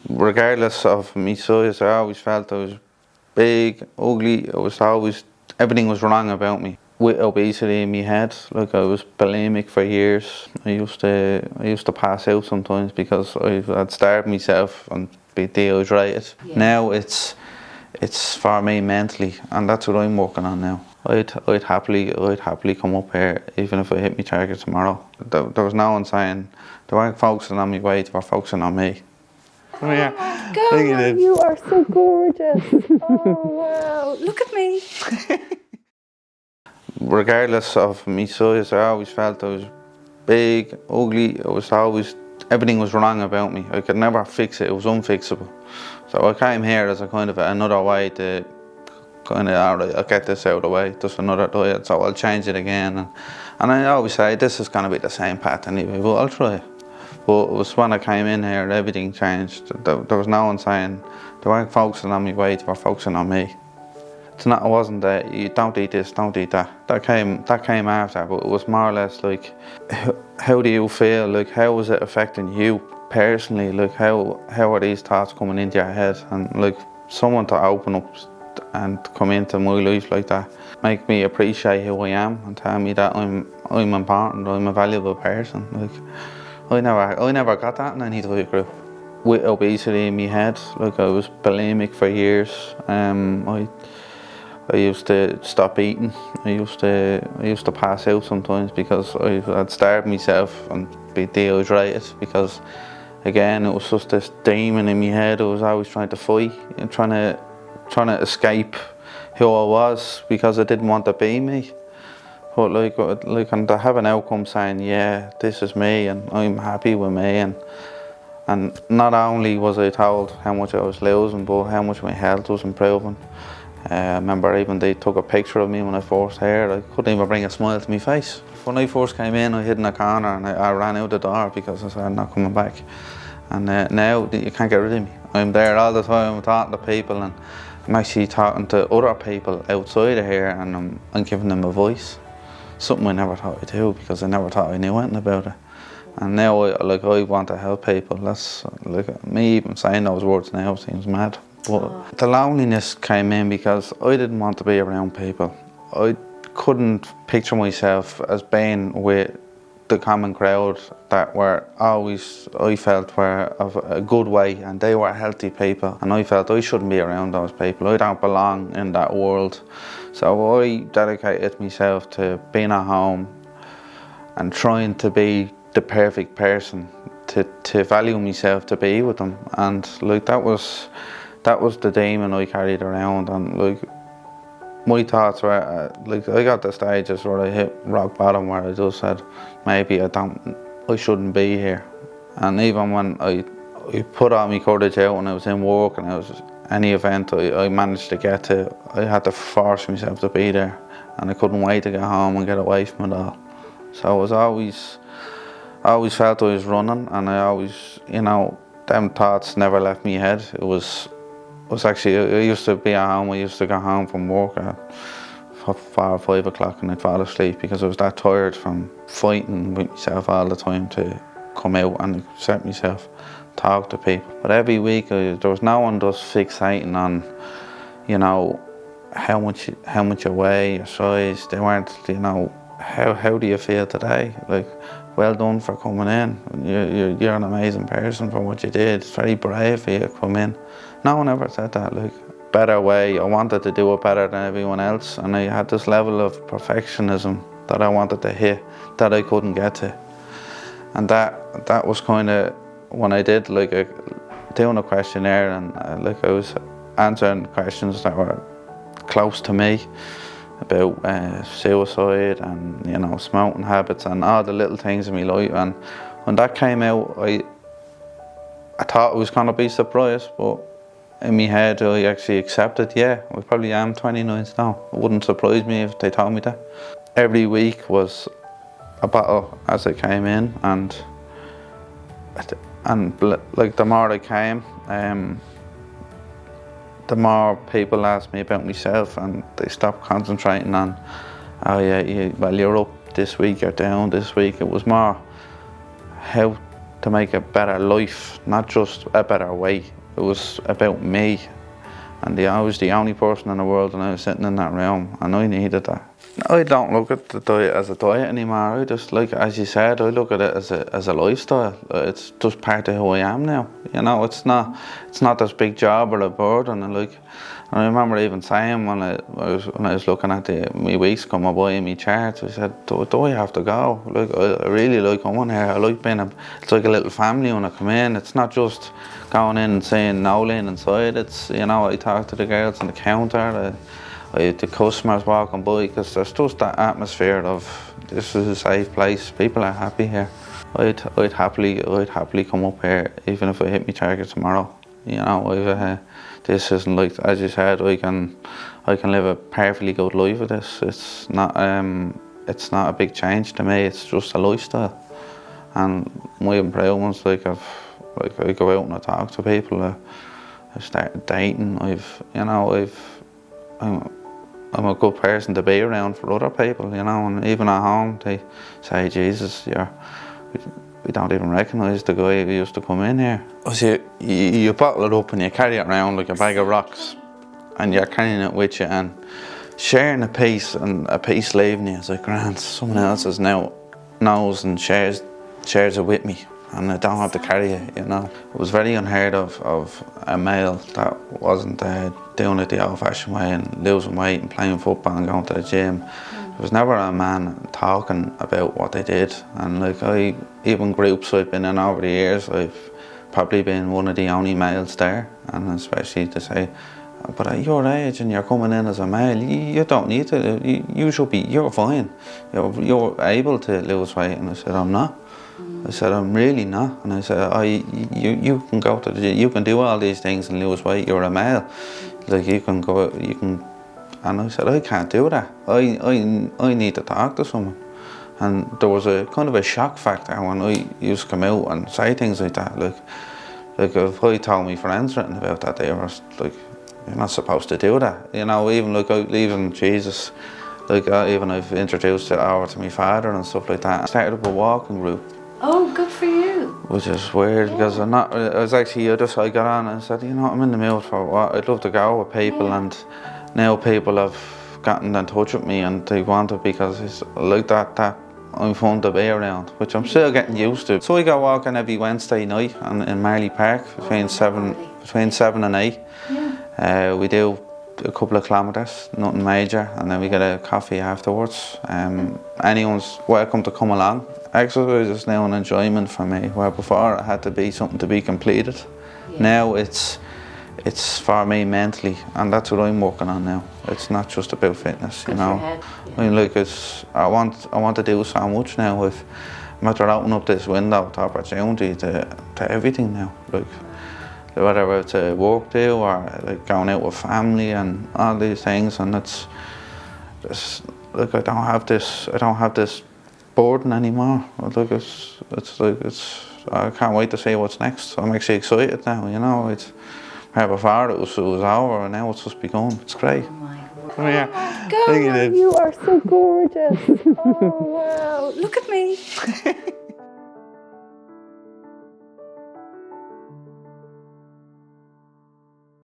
Regardless of my size, I always felt I was big, ugly. Everything was wrong about me. With obesity in my head, like I was bulimic for years. I used to pass out sometimes because I'd starve myself and be dehydrated. Yeah. Now it's for me mentally, and that's what I'm working on now. I'd happily come up here even if I hit my target tomorrow. There was no one saying they weren't focusing on my weight, they were focusing on me. Oh my God, you are so gorgeous. Oh wow, look at me. Regardless of my size, I always felt I was big, ugly. Everything was wrong about me. I could never fix it. It was unfixable. So I came here as a kind of another way to alright, I'll get this out of the way. Just another diet, so I'll change it again. And I always say this is going to be the same pattern anyway, but I'll try it. But it was when I came in here, everything changed. There was no one saying they weren't focusing on my weight, they were focusing on me. It wasn't that you don't eat this, don't eat that. That came after, but it was more or less like, how do you feel? Like, how is it affecting you personally? Like, how are these thoughts coming into your head? And like, someone to open up and come into my life like that, make me appreciate who I am and tell me that I'm important, I'm a valuable person. Like, I never got that in any type group. With obesity in my head, like I was bulimic for years. I used to stop eating. I used to pass out sometimes because I'd starve myself and be dehydrated because, again, it was just this demon in my head. I was always trying to fight and trying to escape who I was because I didn't want to be me. But and to have an outcome saying, yeah, this is me and I'm happy with me, and not only was I told how much I was losing, but how much my health was improving. I remember even they took a picture of me when I first here. I couldn't even bring a smile to my face. When I first came in, I hid in a corner and I ran out the door because I said I'm not coming back. And now you can't get rid of me. I'm there all the time, I'm talking to people, and I'm actually talking to other people outside of here, and I'm giving them a voice. Something I never thought I'd do because I never thought I knew anything about it. And now I want to help people. That's like me even saying those words now seems mad. But the loneliness came in because I didn't want to be around people. I couldn't picture myself as being with the common crowd that were always, I felt, were of a good way, and they were healthy people, and I felt I shouldn't be around those people. I don't belong in that world. So I dedicated myself to being at home and trying to be the perfect person, to value myself, to be with them. And like that was the demon I carried around. And like my thoughts were like, I got to stages where I hit rock bottom, where I just said maybe I shouldn't be here. And even when I put all my courage out when I was in work and I was any event I managed to get to, I had to force myself to be there, and I couldn't wait to get home and get away from it all. So I always felt I was running, and I always, them thoughts never left me head. It was actually, I used to be at home, I used to go home from work at 4 or 5 o'clock and I'd fall asleep because I was that tired from fighting with myself all the time to come out and accept myself, talk to people. But every week there was no one just fixating on, how much you weigh, your size. They weren't, how do you feel today? Like, well done for coming in. You're an amazing person for what you did. It's very brave for you to come in. No one ever said that. Like, better way. I wanted to do it better than everyone else, and I had this level of perfectionism that I wanted to hit that I couldn't get to. And that was kind of when I did doing a questionnaire, and I was answering questions that were close to me about suicide and smoking habits and all the little things in my life. And when that came out, I thought it was going to be a surprise, but in my head I actually accepted, I probably am 29 now. It wouldn't surprise me if they told me that. Every week was a battle as I came in, and like the more I came, the more people asked me about myself, and they stopped concentrating on, oh yeah, well you're up this week, you're down this week. It was more, how to make a better life, not just a better way. It was about me. And I was the only person in the world, and I was sitting in that room, and I needed that. I don't look at the diet as a diet anymore. I just, like, as you said, I look at it as a lifestyle. It's just part of who I am now. You know, it's not this big job or a burden. And like, I remember even saying when I was looking at my weeks coming by in my charts, I said, do I have to go? Like, I really like coming here. I like being it's like a little family when I come in. It's not just going in and saying no laying inside. It's, you know, I talk to the girls on the counter, the customers walking by, because there's just that atmosphere of this is a safe place. People are happy here. I'd happily come up here even if I hit my target tomorrow. You know, this isn't like, as you said, I can live a perfectly good life with this. It's not a big change to me. It's just a lifestyle. And my improvements, I go out and I talk to people. I started dating. I'm a good person to be around for other people, you know. And even at home, they say, Jesus, we don't even recognise the guy who used to come in here. So you bottle it up and you carry it around like a bag of rocks, and you're carrying it with you and sharing a piece, and a piece leaving you is like grand. Someone else is now knows and shares it with me, and I don't have to carry it, you know. It was very unheard of a male that wasn't doing it the old-fashioned way and losing weight and playing football and going to the gym. There was never a man talking about what they did. And like, even groups I've been in over the years, I've probably been one of the only males there. And especially to say, but at your age and you're coming in as a male, you don't need to, you should be, you're fine. You're able to lose weight. And I said, I'm not. I said, I'm really not. And I said, you can go to the gym, you can do all these things and lose weight, you're a male. Like, you can go, and I said, I can't do that. I need to talk to someone. And there was a kind of a shock factor when I used to come out and say things like that. Like if I told my friends written about that, they were like, you're not supposed to do that. You know, even Jesus, like even I've introduced it over to my father and stuff like that. I started up a walking group. Oh, good for you. Which is weird, because I got on and said, you know, I'm in the mood for what? I'd love to go with people, and now people have gotten in touch with me and they want it because it's like that I'm fun to be around, which I'm still getting used to. So I go walking every Wednesday night in Marley Park between 7 and 8. Yeah. We do a couple of kilometres, nothing major, and then we get a coffee afterwards. Anyone's welcome to come along. Exercise is now an enjoyment for me, where before it had to be something to be completed. Yeah. Now it's for me mentally, and that's what I'm working on now. It's not just about fitness, you know. Yeah. I mean, like, I want to do so much now. I'm after opening up this window to opportunity to everything now. Like, whether it's a work deal or like going out with family and all these things, and it's like I don't have this burden anymore. Like I can't wait to see what's next. I'm actually excited now, you know. It's where before it was over, and now it's just begun. It's great. Oh my God. Oh yeah. Oh my God, you are so gorgeous. Oh wow, look at me.